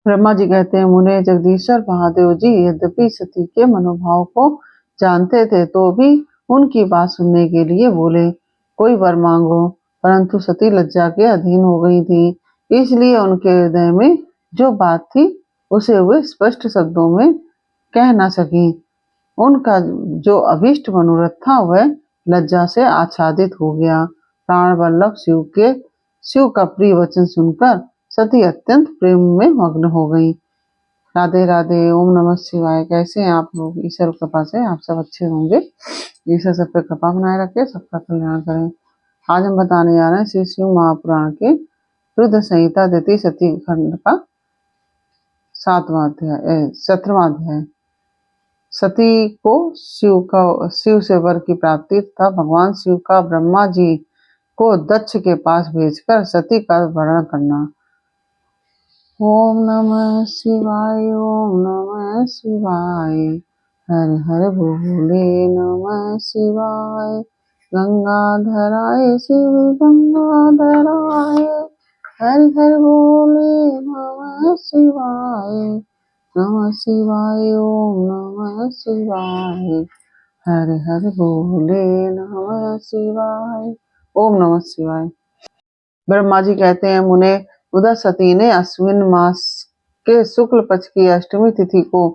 ब्रह्मा जी कहते हैं, मुने जगदीश्वर महादेव जी यद्यपि सती के मनोभाव को जानते थे तो भी उनकी बात सुनने के लिए बोले, कोई वर मांगो। परंतु सती लज्जा के अधीन हो गई थी, इसलिए उनके हृदय में जो बात थी उसे वे स्पष्ट शब्दों में कह न सकी। उनका जो अभीष्ट मनोरथ था वह लज्जा से आच्छादित हो गया। प्राण वल्लभ शिव का प्रिय वचन सुनकर सती अत्यंत प्रेम में मग्न हो गई। राधे राधे, ओम नमः शिवाय। कैसे हैं आप लोग? ईश्वर कृपा से आप सब अच्छे होंगे। ईश्वर सब पे कृपा बनाए रखे, सबका कल्याण करें। आज हम बताने जा रहे हैं श्री शिव महापुराण के रुद्र संहिता द्वितीय सती खंड का 17वां अध्याय। सती को शिव से वर की प्राप्ति तथा भगवान शिव का ब्रह्मा जी को दक्ष के पास भेजकर सती का वर्णन करना। ओम नमः शिवाय, ओम नमः शिवाय, हर हर भोले नमः शिवाय। गंगाधराय शिव गंगाधराय, हर हर भोले नमः शिवाय। नमः शिवाय, ओम नमः शिवाय, हर हर भोले नमः शिवाय। ओम नमः शिवाय। ब्रह्मा जी कहते हैं, मुने उधर सती ने अश्विन मास के शुक्ल पक्ष की अष्टमी तिथि को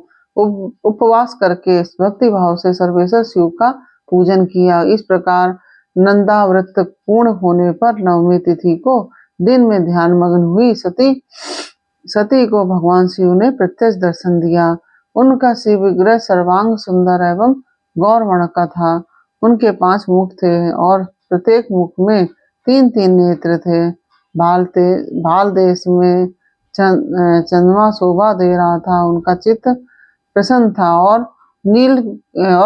उपवास करके भक्ति भाव से सर्वेश्वर शिव का पूजन किया। इस प्रकार नंदा व्रत पूर्ण होने पर नवमी तिथि को दिन में ध्यान मग्न हुई सती को भगवान शिव ने प्रत्यक्ष दर्शन दिया। उनका शिव विग्रह सर्वांग सुंदर एवं गौरवर्ण का था। उनके 5 मुख थे और प्रत्येक मुख में 3-3 नेत्र थे। भाल देश में चंद्रमा शोभा दे रहा था। उनका चित्त प्रसन्न था और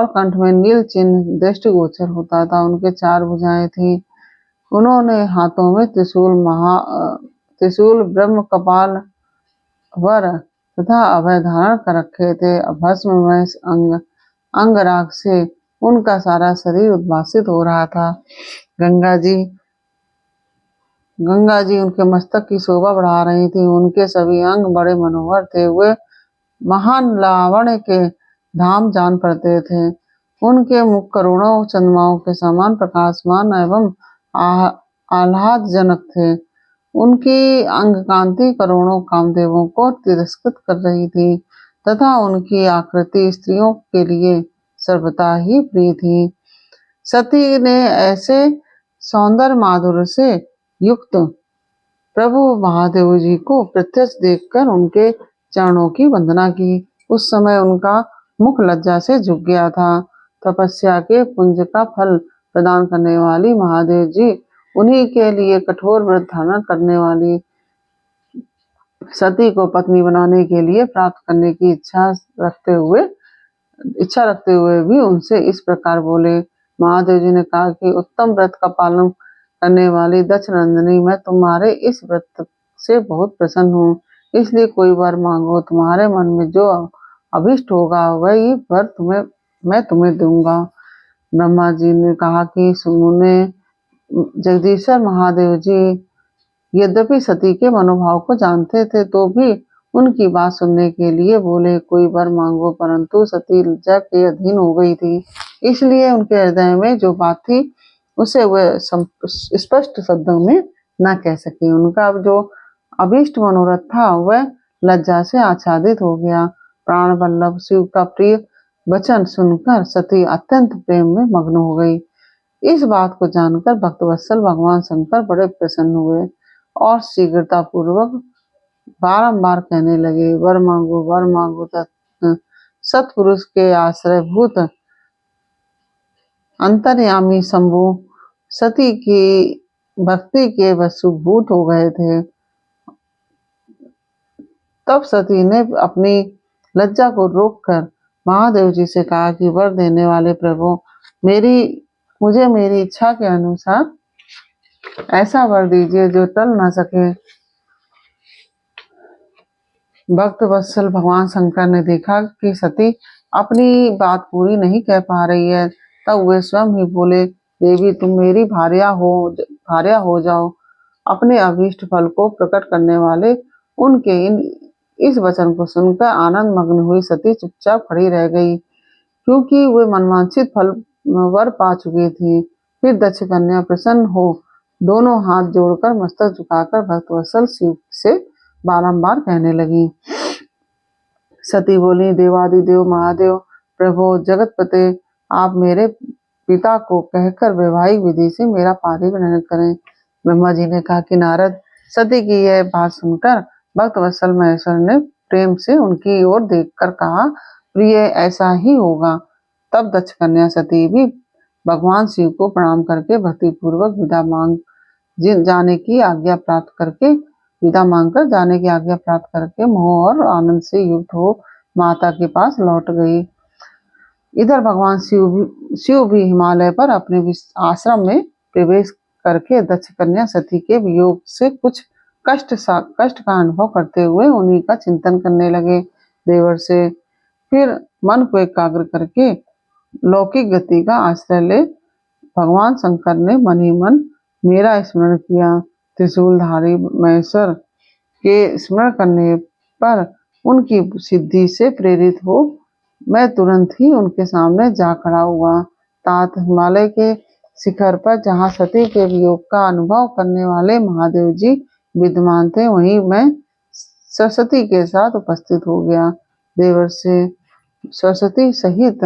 कंठ में नील चिन्ह दृष्टिगोचर होता था। उनके 4 भुजाएं थी। उन्होंने हाथों में त्रिशूल ब्रह्म कपाल वर तथा अभय धारण कर रखे थे। भस्म में अंगराग से उनका सारा शरीर उद्भासित हो रहा था। गंगा जी उनके मस्तक की शोभा बढ़ा रही थी। उनके सभी अंग बड़े मनोहर थे। वे महान लावण्य के धाम जान पड़ते थे। उनके मुख करोड़ों चंद्रमाओं के समान प्रकाशमान एवं आह्लादजनक थे। उनकी अंग कांति करोड़ों कामदेवों को तिरस्कृत कर रही थी तथा उनकी आकृति स्त्रियों के लिए सर्वथा ही प्रिय थी। सती ने ऐसे सौंदर्य माधुर्य से युक्त प्रभु महादेव जी को प्रत्यक्ष देखकर उनके चरणों की वंदना की। उस समय उनका मुख लज्जा से झुक गया था। तपस्या के पुंज का फल प्रदान करने वाली महादेव जी उन्हीं के लिए कठोर व्रत धारण करने वाली सती को पत्नी बनाने के लिए प्राप्त करने की इच्छा रखते हुए भी उनसे इस प्रकार बोले। महादेव जी ने कहा कि उत्तम व्रत का पालन करने वाली दक्ष नंदिनी, मैं तुम्हारे इस व्रत से बहुत प्रसन्न हूँ, इसलिए कोई वर मांगो। तुम्हारे मन में जो अभिष्ट होगा वही वर मैं तुम्हें दूंगा। ब्रह्मा जी ने कहा कि सुने जगदीश्वर महादेव जी यद्यपि सती के मनोभाव को जानते थे तो भी उनकी बात सुनने के लिए बोले, कोई वर मांगो। परंतु सती लज्जा के अधीन हो गई थी, इसलिए उनके हृदय में जो बात थी उसे वह स्पष्ट शब्दों में न कह सके। उनका जो अभीष्ट मनोरथ था वह लज्जा से आच्छादित हो गया। प्राण वल्लभ शिव का प्रिय वचन सुनकर सती अत्यंत प्रेम में मग्न हो गई। इस बात को जानकर भक्तवत्सल भगवान शंकर बड़े प्रसन्न हुए और शीघ्रता पूर्वक बारंबार कहने लगे, वर मांगो। सतपुरुष के आश्रयभूत अंतर्यामी शंभु सती की भक्ति के वशभूत हो गए थे। तब सती ने अपनी लज्जा को रोककर महादेव जी से कहा कि वर देने वाले प्रभु, मुझे मेरी इच्छा के अनुसार ऐसा वर दीजिए जो टल न सके। भक्त वत्सल भगवान शंकर ने देखा कि सती अपनी बात पूरी नहीं कह पा रही है, तब वे स्वयं ही बोले, देवी तुम मेरी भार्या हो जाओ। अपने अभीष्ट फल को प्रकट करने वाले उनके इस वचन को सुनकर आनंद मग्न हुई सती चुपचाप खड़ी रह गई, क्योंकि वे मनवांछित फल वर पा चुकी थी। फिर दक्ष कन्या प्रसन्न हो दोनों हाथ जोड़कर मस्तक झुकाकर भक्तवत्सल शिव से बारंबार कहने लगी। सती बोली, देवादिदेव महादेव प्रभो जगतपते, आप मेरे पिता को कहकर वैवाहिक विधि से मेरा पारिग्रहण करें। ब्रह्मा जी ने कहा कि नारद, सती की यह बात सुनकर भक्तवत्सल महेश्वर ने प्रेम से उनकी ओर देखकर कहा, प्रिय ऐसा ही होगा। तब दक्ष कन्या सती भी भगवान शिव को प्रणाम करके भक्तिपूर्वक विदा मांगकर जाने की आज्ञा प्राप्त करके मोह और आनंद से युक्त हो माता के पास लौट गई। इधर भगवान शिव भी हिमालय पर अपने आश्रम में प्रवेश करके दक्ष कन्या सती के वियोग से कुछ कष्ट का अनुभव करते हुए उन्हीं का चिंतन करने लगे। देवर से फिर मन को एकाग्र करके लौकिक गति का आश्रय ले भगवान शंकर ने मन ही मन मेरा स्मरण किया। त्रिशूलधारी महेश्वर के स्मरण करने पर उनकी सिद्धि से प्रेरित हो मैं तुरंत ही उनके सामने जा खड़ा हुआ। तात हिमालय के शिखर पर जहाँ सती के वियोग का अनुभव करने वाले महादेव जी विद्यमान थे, वहीं मैं सरस्वती के साथ उपस्थित हो गया। देवर से सरस्वती सहित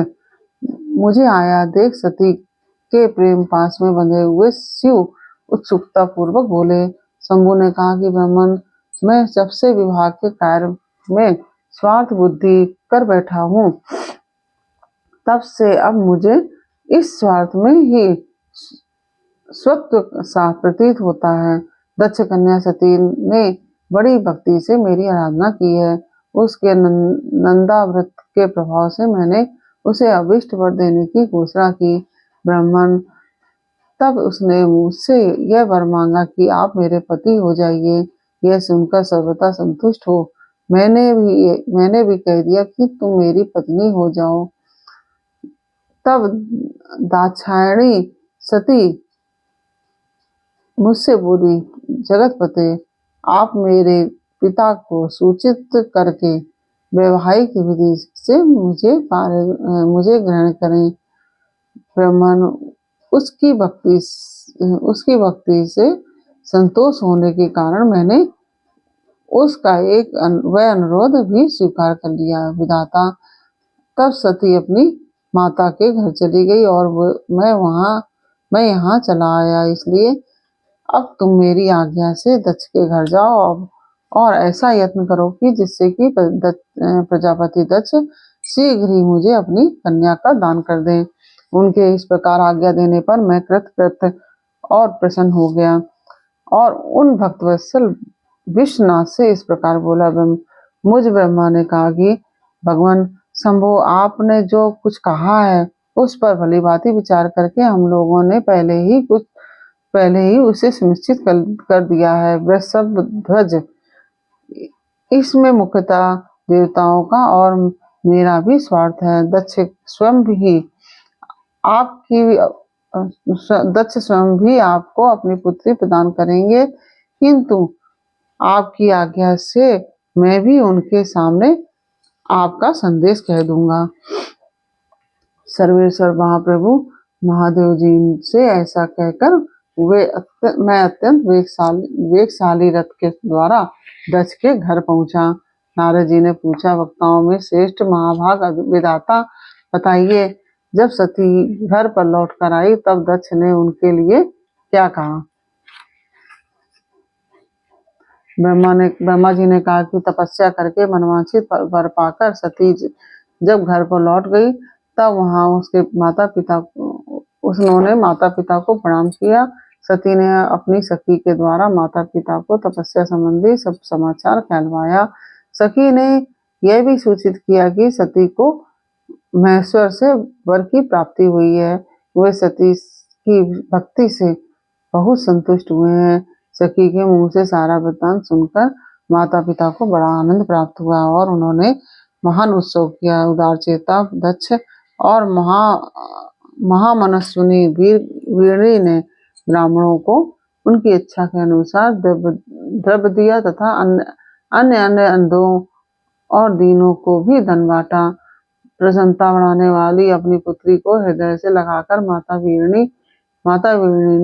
मुझे आया देख सती के प्रेम पास में बंधे हुए शिव उत्सुकता पूर्वक बोले। शंभु ने कहा कि ब्राह्मण, मैं जब से विवाह के कार्य में स्वार्थ बुद्धि कर बैठा हूँ, तब से अब मुझे इस स्वार्थ में ही स्वत्व सा प्रतीत होता है। दक्ष कन्या सती ने बड़ी भक्ति से मेरी आराधना की है। उसके नंदा व्रत के प्रभाव से मैंने उसे अभिष्ट वर देने की घोषणा की। ब्राह्मण, तब उसने मुझसे यह वर मांगा कि आप मेरे पति हो जाइए। यह सुनकर सर्वथा संतुष्ट हो मैंने भी कह दिया कि तुम मेरी पत्नी हो जाओ। तब दाक्षायणी सती मुझसे बोली, जगतपते, आप मेरे पिता को सूचित करके वैवाहिक विधि से मुझे ग्रहण करें। ब्राह्मण, उसकी भक्ति से संतोष होने के कारण मैंने उसका वह अनुरोध भी स्वीकार कर लिया। विधाता, तब सती अपनी माता के घर चली गई और मैं यहाँ चला आया। इसलिए अब तुम मेरी आज्ञा से दक्ष के घर जाओ और ऐसा यत्न करो कि जिससे कि प्रजापति दक्ष शीघ्र ही मुझे अपनी कन्या का दान कर दें। उनके इस प्रकार आज्ञा देने पर मैं कृत और प्रसन्न हो गया और उन भक्तवत्सल विश्वनाथ से इस प्रकार बोला। मुझ ब्रह्मा ने कहा कि भगवान शंभो, आपने जो कुछ कहा है उस पर भली भांति विचार करके हम लोगों ने पहले ही उसे सुनिश्चित कर दिया है। वृषभ ध्वज, इसमें मुख्यतः देवताओं का और मेरा भी स्वार्थ है। दक्ष स्वयं भी आपको अपनी पुत्री प्रदान करेंगे, किंतु आपकी आज्ञा से मैं भी उनके सामने आपका संदेश कह दूंगा। सर्वेश्वर महाप्रभु महादेव जी से ऐसा कहकर मैं अत्यंत वेगशाली रथ के द्वारा दक्ष के घर पहुंचा। नारद जी ने पूछा, वक्ताओं में श्रेष्ठ महाभाग विधाता बताइए, जब सती घर पर लौट कर आई तब दक्ष ने उनके लिए क्या कहा? ब्रह्मा जी ने कहा कि तपस्या करके मनवांछित वर पाकर सती जब घर को लौट गई तब वहां उन्होंने माता पिता को प्रणाम किया। सती ने अपनी सखी के द्वारा माता पिता को तपस्या संबंधी सब समाचार कहलवाया। सखी ने यह भी सूचित किया कि सती को महेश्वर से वर की प्राप्ति हुई है। वे सती की भक्ति से बहुत संतुष्ट हुए हैं। सखी के मुंह से सारा वृत्तांत सुनकर माता पिता को बड़ा आनंद प्राप्त हुआ और उन्होंने महान उत्सव किया। उदारचेता दक्ष और महामनस्विनी वीरणी ने ब्राह्मणों को उनकी इच्छा के अनुसार द्रव्य दिया तथा अन्य और दीनों को भी धन बांटा। प्रसन्नता बढ़ाने वाली अपनी पुत्री को हृदय से लगाकर माता वीरणी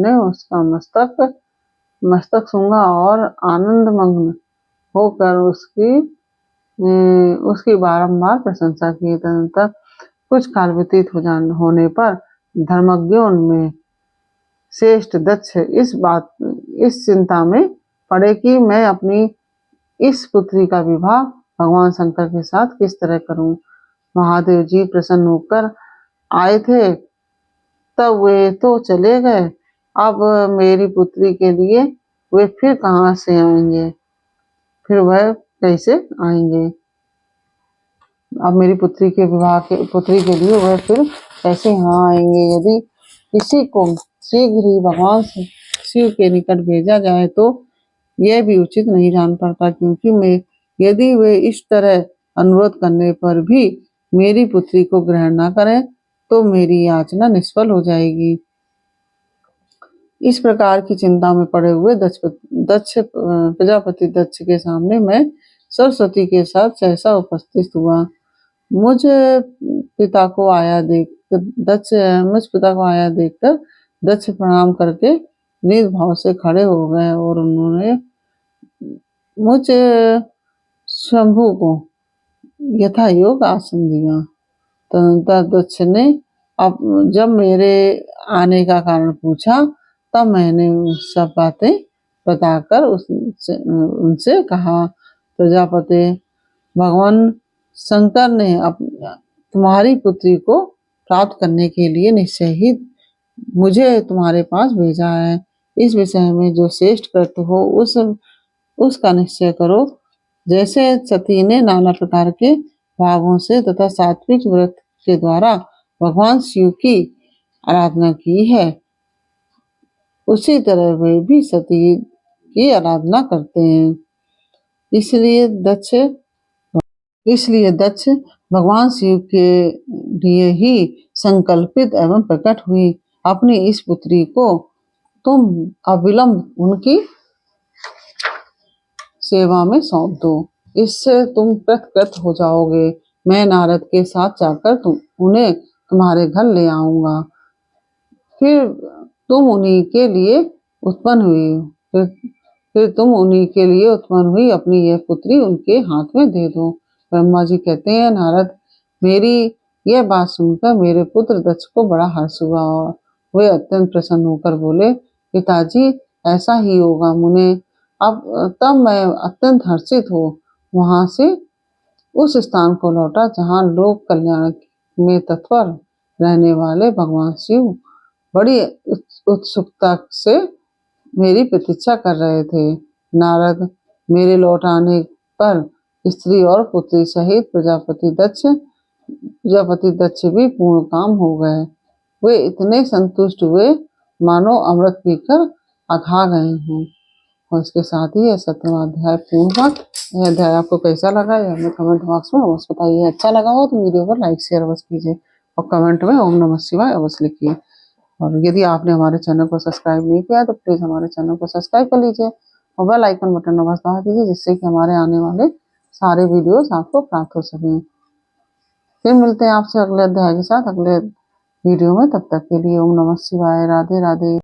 ने उसका मस्तक सूंघा और आनंद मग्न होकर उसकी बारंबार प्रशंसा की। तदनंतर कुछ काल व्यतीत होने पर धर्मज्ञों में श्रेष्ठ दक्ष इस चिंता में पड़े कि मैं अपनी इस पुत्री का विवाह भगवान शंकर के साथ किस तरह करूं। महादेव जी प्रसन्न होकर आए थे, तब वे तो चले गए, अब मेरी पुत्री के लिए वे फिर कहाँ से आएंगे, फिर वह कैसे आएंगे। अब मेरी पुत्री के लिए वह फिर कैसे यहाँ आएंगे। यदि किसी को शीघ्र ही भगवान शिव के निकट भेजा जाए तो यह भी उचित नहीं जान पड़ता, क्योंकि यदि वे इस तरह अनुरोध करने पर भी मेरी पुत्री को ग्रहण न करें तो मेरी याचना निष्फल हो जाएगी। इस प्रकार की चिंता में पड़े हुए प्रजापति दक्ष के सामने मैं सरस्वती के साथ सहसा उपस्थित हुआ। मुझ पिता को आया देखकर दक्ष प्रणाम करके निज भाव से खड़े हो गए और उन्होंने मुझ शंभु को यथा योग आसन दिया। तदनंतर दक्ष ने जब मेरे आने का कारण पूछा, तब मैंने सब बातें बताकर उनसे कहा, प्रजापति, भगवान शंकर ने तुम्हारी पुत्री को प्राप्त करने के लिए निश्चय ही मुझे तुम्हारे पास भेजा है। इस विषय में जो श्रेष्ठ कृत्य हो उसका निश्चय करो। जैसे सती ने नाना प्रकार के भावों से तथा सात्विक व्रत के द्वारा भगवान शिव की आराधना की है, उसी तरह वे भी सती की आराधना करते हैं। इसलिए दक्ष भगवान शिव के लिए ही संकल्पित एवं प्रकट हुई अपनी इस पुत्री को तुम अविलंब उनकी सेवा में सौंप दो, इससे तुम कृत हो जाओगे। मैं नारद के साथ जाकर उन्हें तुम्हारे घर ले आऊंगा। फिर तुम उन्हीं के लिए उत्पन्न हुई अपनी यह पुत्री उनके हाथ में दे दो। ब्रह्मा जी कहते हैं, नारद, मेरी यह बात सुनकर मेरे पुत्र दक्ष को बड़ा हर्ष हुआ और वे अत्यंत प्रसन्न होकर बोले, पिताजी, ऐसा ही होगा मुने। तब मैं अत्यंत हर्षित हो वहां से उस स्थान को लौटा जहाँ लोक कल्याण में तत्पर रहने वाले भगवान शिव बड़ी उत्सुकता से मेरी प्रतीक्षा कर रहे थे। नारद, मेरे लौट आने पर स्त्री और पुत्री सहित प्रजापति दक्ष भी पूर्ण काम हो गए। वे इतने संतुष्ट हुए मानो अमृत पीकर अघा गए हैं। और इसके साथ ही यह 17वां अध्याय पूर्ण हुआ। यह अध्याय आपको कैसा लगा यह हमें कमेंट बॉक्स में अवश्य बताइए। अच्छा लगा हो तो वीडियो को लाइक शेयर अवश्य कीजिए और कमेंट में ओम नमः शिवाय अवश्य लिखिए। और यदि आपने हमारे चैनल को सब्सक्राइब नहीं किया तो प्लीज हमारे चैनल को सब्सक्राइब कर लीजिए और बेल आइकन बटन अवश्य दबा दीजिए, जिससे कि हमारे आने वाले सारे वीडियोस आपको प्राप्त हो सकें। फिर मिलते हैं आपसे अगले अध्याय के साथ अगले वीडियो में। तब तक के लिए ओम नमः शिवाय। राधे राधे।